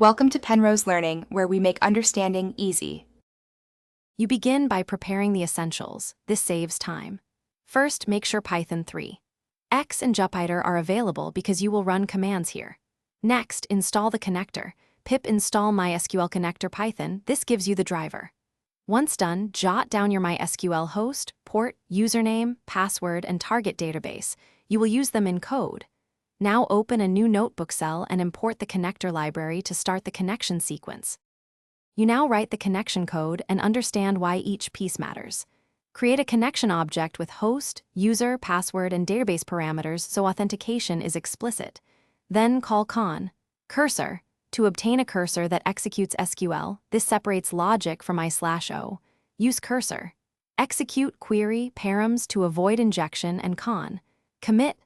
Welcome to Penrose Learning, where we make understanding easy. You begin by preparing the essentials. This saves time. First, make sure Python 3. X and Jupyter are available because you will run commands here. Next, install the connector. Pip install MySQL connector Python. This gives you the driver. Once done, jot down your MySQL host, port, username, password, and target database. You will use them in code. Now open a new notebook cell and import the connector library to start the connection sequence. You now write the connection code and understand why each piece matters. Create a connection object with host, user, password, and database parameters so authentication is explicit. Then call cursor to obtain a cursor that executes SQL. This separates logic from I/O. Use cursor. Execute query params to avoid injection and commit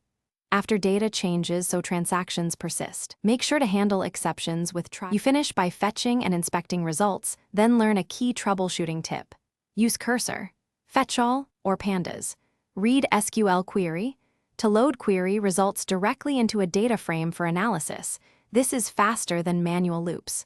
after data changes so transactions persist. Make sure to handle exceptions with try. You finish by fetching and inspecting results, then learn a key troubleshooting tip. Use cursor, fetch all, or pandas. Read SQL query to load query results directly into a data frame for analysis. This is faster than manual loops.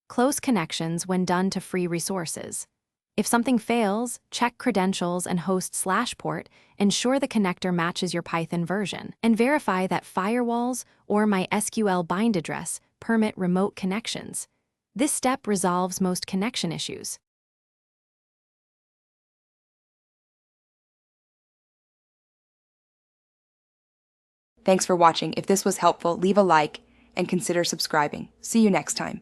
Close connections when done to free resources. If something fails, check credentials and host/port, ensure the connector matches your Python version, and verify that firewalls or MySQL bind address permit remote connections. This step resolves most connection issues. Thanks for watching. If this was helpful, leave a like and consider subscribing. See you next time.